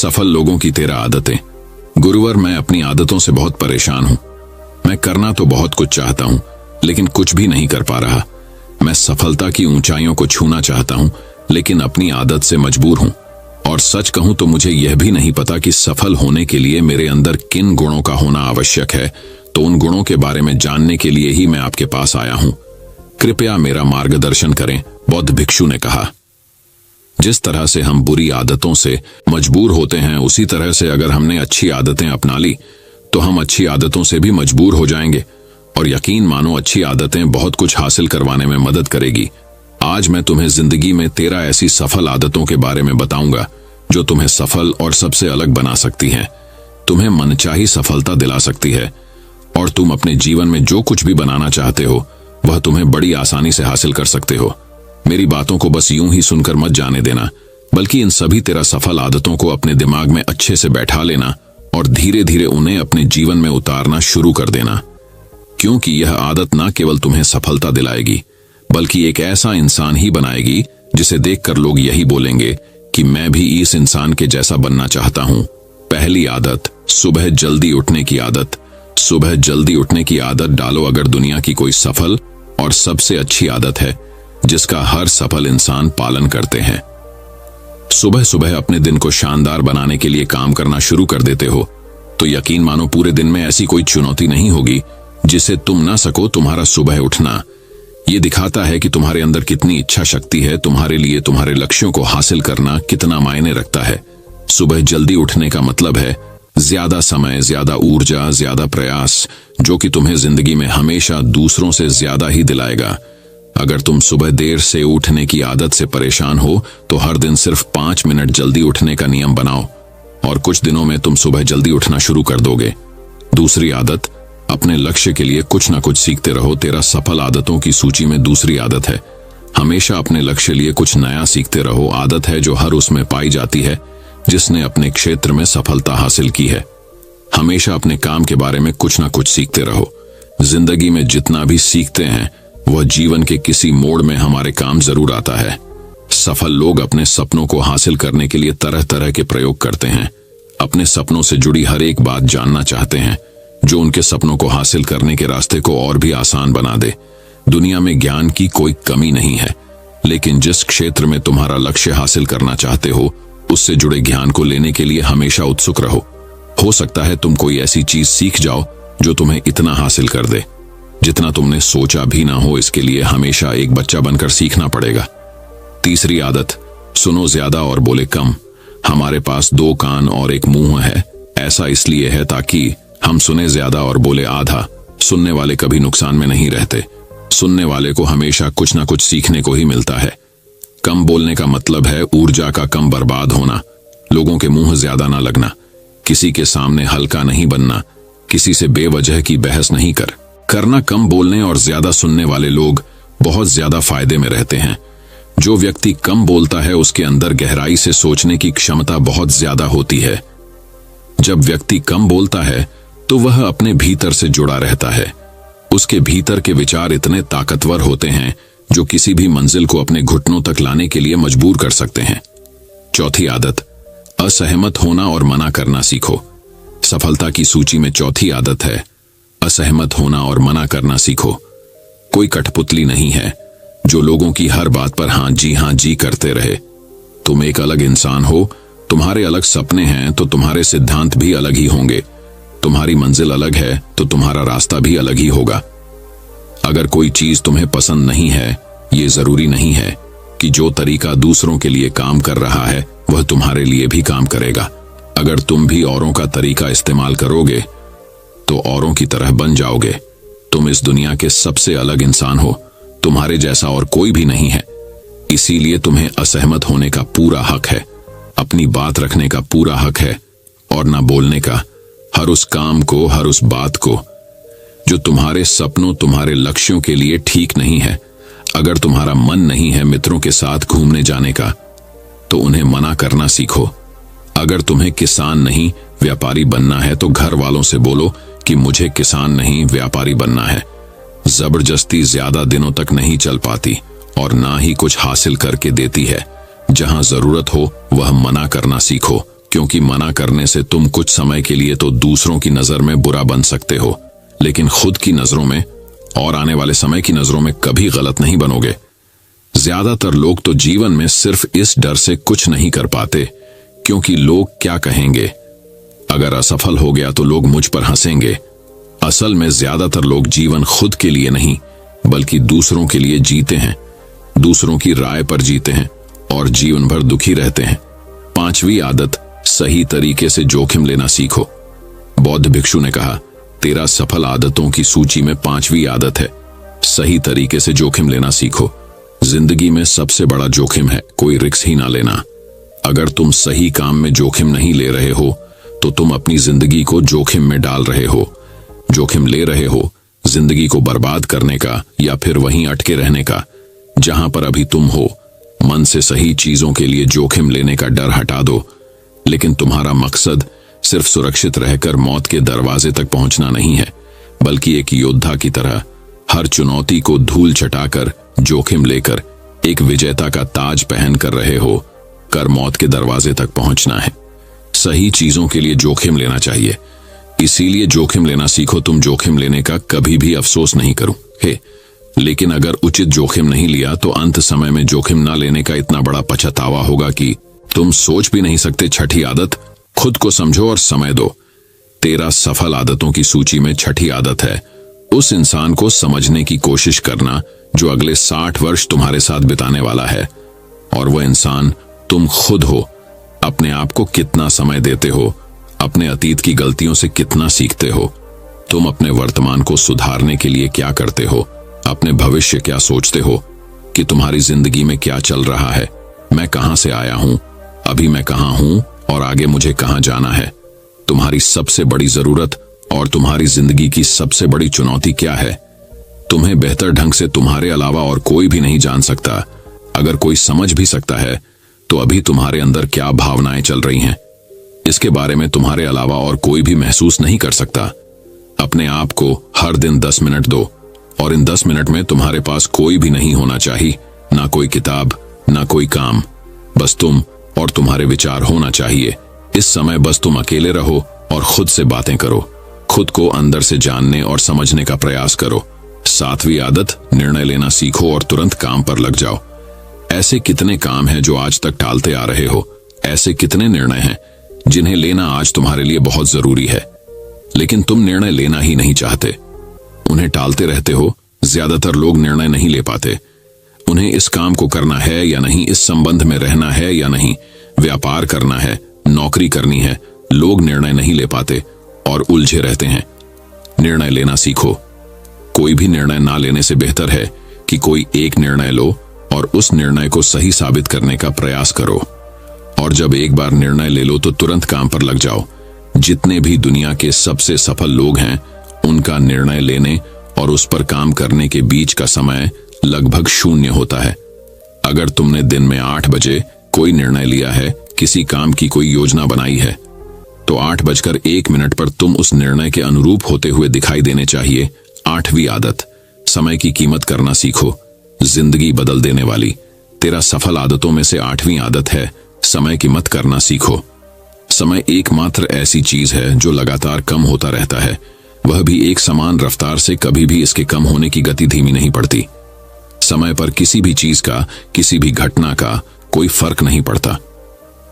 सफल लोगों की 13 आदतें। गुरुवर, मैं अपनी आदतों से बहुत परेशान हूं। मैं करना तो बहुत कुछ चाहता हूं, लेकिन कुछ भी नहीं कर पा रहा। मैं सफलता की ऊंचाइयों को छूना चाहता हूं, लेकिन अपनी आदत से मजबूर हूं। और सच कहूं तो मुझे यह भी नहीं पता कि सफल होने के लिए मेरे अंदर किन गुणों का होना आवश्यक है। तो उन गुणों के बारे में जानने के लिए ही मैं आपके पास आया हूं। कृपया मेरा मार्गदर्शन करें, बौद्ध भिक्षु ने कहा। जिस तरह से हम बुरी आदतों से मजबूर होते हैं, उसी तरह से अगर हमने अच्छी आदतें अपना ली तो हम अच्छी आदतों से भी मजबूर हो जाएंगे। और यकीन मानो, अच्छी आदतें बहुत कुछ हासिल करवाने में मदद करेगी। आज मैं तुम्हें जिंदगी में 13 ऐसी सफल आदतों के बारे में बताऊंगा जो तुम्हें सफल और सबसे अलग बना सकती हैं, तुम्हें मनचाही सफलता दिला सकती है, और तुम अपने जीवन में जो कुछ भी बनाना चाहते हो वह तुम्हें बड़ी आसानी से हासिल कर सकते हो। मेरी बातों को बस यूं ही सुनकर मत जाने देना, बल्कि इन सभी 13 सफल आदतों को अपने दिमाग में अच्छे से बैठा लेना और धीरे धीरे उन्हें अपने जीवन में उतारना शुरू कर देना। क्योंकि यह आदत न केवल तुम्हें सफलता दिलाएगी, बल्कि एक ऐसा इंसान ही बनाएगी जिसे देखकर लोग यही बोलेंगे कि मैं भी इस इंसान के जैसा बनना चाहता हूं। पहली आदत, सुबह जल्दी उठने की आदत। सुबह जल्दी उठने की आदत डालो अगर दुनिया की कोई सफल और सबसे अच्छी आदत है जिसका हर सफल इंसान पालन करते हैं। सुबह सुबह अपने दिन को शानदार बनाने के लिए काम करना शुरू कर देते हो तो यकीन मानो, पूरे दिन में ऐसी कोई चुनौती नहीं होगी जिसे तुम ना सको। तुम्हारा सुबह उठना ये दिखाता है कि तुम्हारे अंदर कितनी इच्छा शक्ति है, तुम्हारे लिए तुम्हारे लक्ष्यों को हासिल करना कितना मायने रखता है। सुबह जल्दी उठने का मतलब है ज्यादा समय, ज्यादा ऊर्जा, ज्यादा प्रयास, जो कि तुम्हें जिंदगी में हमेशा दूसरों से ज्यादा ही दिलाएगा। अगर तुम सुबह देर से उठने की आदत से परेशान हो तो हर दिन सिर्फ 5 मिनट जल्दी उठने का नियम बनाओ और कुछ दिनों में तुम सुबह जल्दी उठना शुरू कर दोगे। दूसरी आदत, अपने लक्ष्य के लिए कुछ ना कुछ सीखते रहो। 13 सफल आदतों की सूची में दूसरी आदत है, हमेशा अपने लक्ष्य लिए कुछ नया सीखते रहो। आदत है जो हर उसमें पाई जाती है जिसने अपने क्षेत्र में सफलता हासिल की है। हमेशा अपने काम के बारे में कुछ ना कुछ सीखते रहो। जिंदगी में जितना भी सीखते हैं वह जीवन के किसी मोड़ में हमारे काम जरूर आता है। सफल लोग अपने सपनों को हासिल करने के लिए तरह तरह के प्रयोग करते हैं। अपने सपनों से जुड़ी हर एक बात जानना चाहते हैं जो उनके सपनों को हासिल करने के रास्ते को और भी आसान बना दे। दुनिया में ज्ञान की कोई कमी नहीं है, लेकिन जिस क्षेत्र में तुम्हारा लक्ष्य हासिल करना चाहते हो उससे जुड़े ज्ञान को लेने के लिए हमेशा उत्सुक रहो। हो सकता है तुम कोई ऐसी चीज सीख जाओ जो तुम्हें इतना हासिल कर दे जितना तुमने सोचा भी ना हो। इसके लिए हमेशा एक बच्चा बनकर सीखना पड़ेगा। तीसरी आदत, सुनो ज्यादा और बोले कम। हमारे पास 2 कान और 1 मुंह है। ऐसा इसलिए है ताकि हम सुने ज्यादा और बोले आधा। सुनने वाले कभी नुकसान में नहीं रहते। सुनने वाले को हमेशा कुछ ना कुछ सीखने को ही मिलता है। कम बोलने का मतलब है ऊर्जा का कम बर्बाद होना, लोगों के मुंह ज्यादा ना लगना, किसी के सामने हल्का नहीं बनना, किसी से बेवजह की बहस नहीं करना। कम बोलने और ज्यादा सुनने वाले लोग बहुत ज्यादा फायदे में रहते हैं। जो व्यक्ति कम बोलता है उसके अंदर गहराई से सोचने की क्षमता बहुत ज्यादा होती है। जब व्यक्ति कम बोलता है तो वह अपने भीतर से जुड़ा रहता है। उसके भीतर के विचार इतने ताकतवर होते हैं जो किसी भी मंजिल को अपने घुटनों तक लाने के लिए मजबूर कर सकते हैं। चौथी आदत, असहमत होना और मना करना सीखो। सफलता की सूची में चौथी आदत है असहमत होना और मना करना सीखो। कोई कठपुतली नहीं है जो लोगों की हर बात पर हाँ जी करते रहे। तुम एक अलग इंसान हो, तुम्हारे अलग सपने हैं तो तुम्हारे सिद्धांत भी अलग ही होंगे। तुम्हारी मंजिल अलग है तो तुम्हारा रास्ता भी अलग ही होगा। अगर कोई चीज तुम्हें पसंद नहीं है, ये जरूरी नहीं है कि जो तरीका दूसरों के लिए काम कर रहा है वह तुम्हारे लिए भी काम करेगा। अगर तुम भी औरों का तरीका इस्तेमाल करोगे तो औरों की तरह बन जाओगे। तुम इस दुनिया के सबसे अलग इंसान हो, तुम्हारे जैसा और कोई भी नहीं है। इसीलिए तुम्हें असहमत होने का पूरा हक है, अपनी बात रखने का पूरा हक है और ना बोलने का। हर उस काम को, हर उस बात को जो तुम्हारे सपनों, तुम्हारे लक्ष्यों के लिए ठीक नहीं है। अगर तुम्हारा मन नहीं है मित्रों के साथ घूमने जाने का तो उन्हें मना करना सीखो। अगर तुम्हें किसान नहीं व्यापारी बनना है तो घर वालों से बोलो कि मुझे किसान नहीं व्यापारी बनना है। जबरदस्ती ज्यादा दिनों तक नहीं चल पाती और ना ही कुछ हासिल करके देती है। जहां जरूरत हो वह मना करना सीखो क्योंकि मना करने से तुम कुछ समय के लिए तो दूसरों की नजर में बुरा बन सकते हो, लेकिन खुद की नजरों में और आने वाले समय की नजरों में कभी गलत नहीं बनोगे। ज्यादातर लोग तो जीवन में सिर्फ इस डर से कुछ नहीं कर पाते क्योंकि लोग क्या कहेंगे। अगर असफल हो गया तो लोग मुझ पर हंसेंगे। असल में ज्यादातर लोग जीवन खुद के लिए नहीं बल्कि दूसरों के लिए जीते हैं, दूसरों की राय पर जीते हैं और जीवन भर दुखी रहते हैं। 5वीं आदत, सही तरीके से जोखिम लेना सीखो। बौद्ध भिक्षु ने कहा, 13 सफल आदतों की सूची में 5वीं आदत है, सही तरीके से जोखिम लेना सीखो। जिंदगी में सबसे बड़ा जोखिम है कोई रिस्क ही ना लेना। अगर तुम सही काम में जोखिम नहीं ले रहे हो तो तुम अपनी जिंदगी को जोखिम में डाल रहे हो। जोखिम ले रहे हो जिंदगी को बर्बाद करने का या फिर वहीं अटके रहने का जहां पर अभी तुम हो। मन से सही चीजों के लिए जोखिम लेने का डर हटा दो, लेकिन तुम्हारा मकसद सिर्फ सुरक्षित रहकर मौत के दरवाजे तक पहुंचना नहीं है, बल्कि एक योद्धा की तरह हर चुनौती को धूल चटाकर जोखिम लेकर एक विजेता का ताज पहन कर रहे हो कर मौत के दरवाजे तक पहुंचना है। सही चीजों के लिए जोखिम लेना चाहिए, इसीलिए जोखिम लेना सीखो। तुम जोखिम लेने का कभी भी अफसोस नहीं करोगे, लेकिन अगर उचित जोखिम नहीं लिया तो अंत समय में जोखिम ना लेने का इतना बड़ा पछतावा होगा कि तुम सोच भी नहीं सकते। 6ठी आदत, खुद को समझो और समय दो। 13 सफल आदतों की सूची में 6ठी आदत है, उस इंसान को समझने की कोशिश करना जो अगले 60 वर्ष तुम्हारे साथ बिताने वाला है, और वह इंसान तुम खुद हो। अपने आप को कितना समय देते हो, अपने अतीत की गलतियों से कितना सीखते हो, तुम अपने वर्तमान को सुधारने के लिए क्या करते हो, अपने भविष्य क्या सोचते हो कि तुम्हारी जिंदगी में क्या चल रहा है। मैं कहां से आया हूं, अभी मैं कहां हूं और आगे मुझे कहां जाना है। तुम्हारी सबसे बड़ी जरूरत और तुम्हारी जिंदगी की सबसे बड़ी चुनौती क्या है। तुम्हें बेहतर ढंग से तुम्हारे अलावा और कोई भी नहीं जान सकता। अगर कोई समझ भी सकता है तो अभी तुम्हारे अंदर क्या भावनाएं चल रही हैं, इसके बारे में तुम्हारे अलावा और कोई भी महसूस नहीं कर सकता। अपने आप को हर दिन 10 मिनट दो, और इन 10 मिनट में तुम्हारे पास कोई भी नहीं होना चाहिए, ना कोई किताब, ना कोई काम, बस तुम और तुम्हारे विचार होना चाहिए। इस समय बस तुम अकेले रहो और खुद से बातें करो, खुद को अंदर से जानने और समझने का प्रयास करो। 7वीं आदत, निर्णय लेना सीखो और तुरंत काम पर लग जाओ। ऐसे कितने काम हैं जो आज तक टालते आ रहे हो, ऐसे कितने निर्णय हैं जिन्हें लेना आज तुम्हारे लिए बहुत जरूरी है, लेकिन तुम निर्णय लेना ही नहीं चाहते, उन्हें टालते रहते हो। ज्यादातर लोग निर्णय नहीं ले पाते। उन्हें इस काम को करना है या नहीं, इस संबंध में रहना है या नहीं, व्यापार करना है, नौकरी करनी है। लोग निर्णय नहीं ले पाते और उलझे रहते हैं। निर्णय लेना सीखो। कोई भी निर्णय ना लेने से बेहतर है कि कोई एक निर्णय लो और उस निर्णय को सही साबित करने का प्रयास करो। और जब एक बार निर्णय ले लो तो तुरंत काम पर लग जाओ। जितने भी दुनिया के सबसे सफल लोग हैं, उनका निर्णय लेने और उस पर काम करने के बीच का समय लगभग 0 होता है। अगर तुमने दिन में 8 बजे कोई निर्णय लिया है, किसी काम की कोई योजना बनाई है, तो 8:01 पर तुम उस निर्णय के अनुरूप होते हुए दिखाई देने चाहिए। 8वीं आदत, समय की कीमत करना सीखो। जिंदगी बदल देने वाली 13 सफल आदतों में से 8वीं आदत है, समय की मत करना सीखो। समय एकमात्र ऐसी चीज है जो लगातार कम होता रहता है, वह भी एक समान रफ्तार से। कभी भी इसके कम होने की गति धीमी नहीं पड़ती। समय पर किसी भी चीज का, किसी भी घटना का कोई फर्क नहीं पड़ता।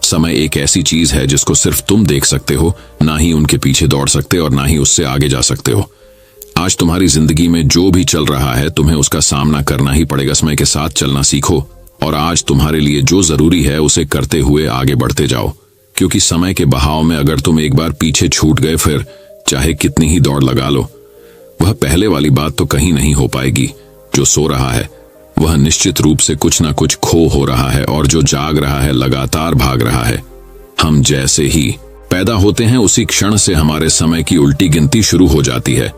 समय एक ऐसी चीज है जिसको सिर्फ तुम देख सकते हो, ना ही उनके पीछे दौड़ सकते और ना ही उससे आगे जा सकते हो। आज तुम्हारी जिंदगी में जो भी चल रहा है, तुम्हें उसका सामना करना ही पड़ेगा। समय के साथ चलना सीखो और आज तुम्हारे लिए जो जरूरी है उसे करते हुए आगे बढ़ते जाओ, क्योंकि समय के बहाव में अगर तुम एक बार पीछे छूट गए, फिर चाहे कितनी ही दौड़ लगा लो, वह पहले वाली बात तो कहीं नहीं हो पाएगी। जो सो रहा है वह निश्चित रूप से कुछ ना कुछ खो हो रहा है, और जो जाग रहा है लगातार भाग रहा है। हम जैसे ही पैदा होते हैं उसी क्षण से हमारे समय की उल्टी गिनती शुरू हो जाती है।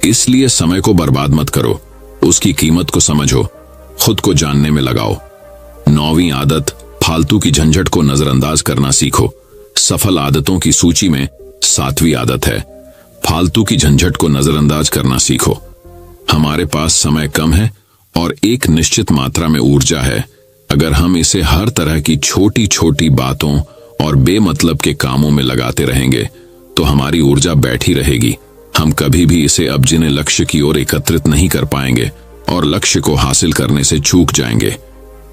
इसलिए समय को बर्बाद मत करो, उसकी कीमत को समझो, खुद को जानने में लगाओ। 9वीं आदत, फालतू की झंझट को नजरअंदाज करना सीखो। सफल आदतों की सूची में 7वीं आदत है, फालतू की झंझट को नजरअंदाज करना सीखो। हमारे पास समय कम है और एक निश्चित मात्रा में ऊर्जा है। अगर हम इसे हर तरह की छोटी छोटी बातों और बेमतलब के कामों में लगाते रहेंगे तो हमारी ऊर्जा बैठी रहेगी। हम कभी भी इसे अपने लक्ष्य की ओर एकत्रित नहीं कर पाएंगे और लक्ष्य को हासिल करने से चूक जाएंगे।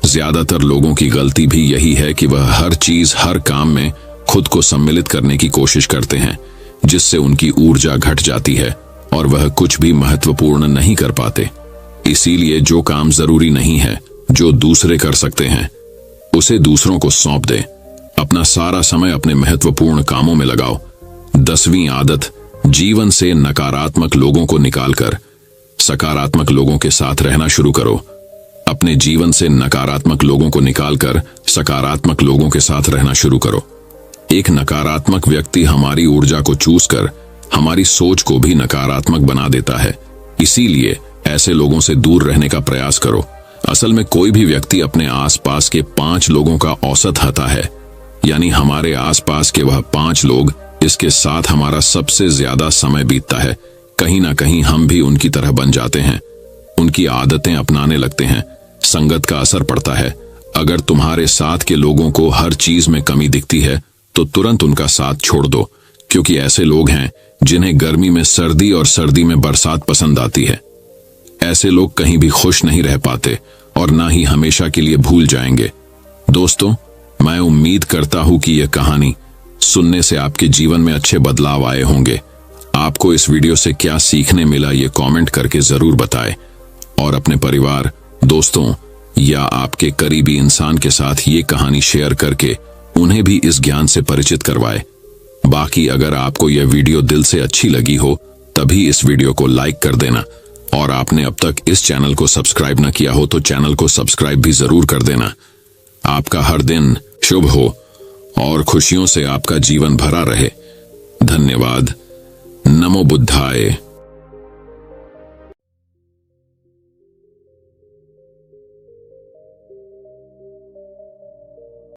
ज्यादातर लोगों की गलती भी यही है कि वह हर चीज, हर काम में खुद को सम्मिलित करने की कोशिश करते हैं, जिससे उनकी ऊर्जा घट जाती है और वह कुछ भी महत्वपूर्ण नहीं कर पाते। इसीलिए जो काम जरूरी नहीं है, जो दूसरे कर सकते हैं, उसे दूसरों को सौंप दें। अपना सारा समय अपने महत्वपूर्ण कामों में लगाओ। 10वीं आदत, जीवन से नकारात्मक लोगों को निकालकर सकारात्मक लोगों के साथ रहना शुरू करो। अपने जीवन से नकारात्मक लोगों को निकालकर सकारात्मक लोगों के साथ रहना शुरू करो। एक नकारात्मक व्यक्ति हमारी ऊर्जा को चूस कर हमारी सोच को भी नकारात्मक बना देता है। इसीलिए ऐसे लोगों से दूर रहने का प्रयास करो। असल में कोई भी व्यक्ति अपने आसपास के 5 लोगों का औसत होता है, यानी हमारे आसपास के वह 5 लोग, इसके साथ हमारा सबसे ज्यादा समय बीतता है। कहीं ना कहीं हम भी उनकी तरह बन जाते हैं, उनकी आदतें अपनाने लगते हैं। संगत का असर पड़ता है। अगर तुम्हारे साथ के लोगों को हर चीज में कमी दिखती है तो तुरंत उनका साथ छोड़ दो, क्योंकि ऐसे लोग हैं जिन्हें गर्मी में सर्दी और सर्दी में बरसात पसंद आती है। ऐसे लोग कहीं भी खुश नहीं रह पाते और ना ही हमेशा के लिए भूल जाएंगे। दोस्तों, मैं उम्मीद करता हूं कि यह कहानी सुनने से आपके जीवन में अच्छे बदलाव आए होंगे। आपको इस वीडियो से क्या सीखने मिला, ये कमेंट करके जरूर बताएं और अपने परिवार, दोस्तों या आपके करीबी इंसान के साथ ये कहानी शेयर करके उन्हें भी इस ज्ञान से परिचित करवाएं। बाकी अगर आपको यह वीडियो दिल से अच्छी लगी हो तभी इस वीडियो को लाइक कर देना, और आपने अब तक इस चैनल को सब्सक्राइब न किया हो तो चैनल को सब्सक्राइब भी जरूर कर देना। आपका हर दिन शुभ हो और खुशियों से आपका जीवन भरा रहे। धन्यवाद। नमो बुद्धाय।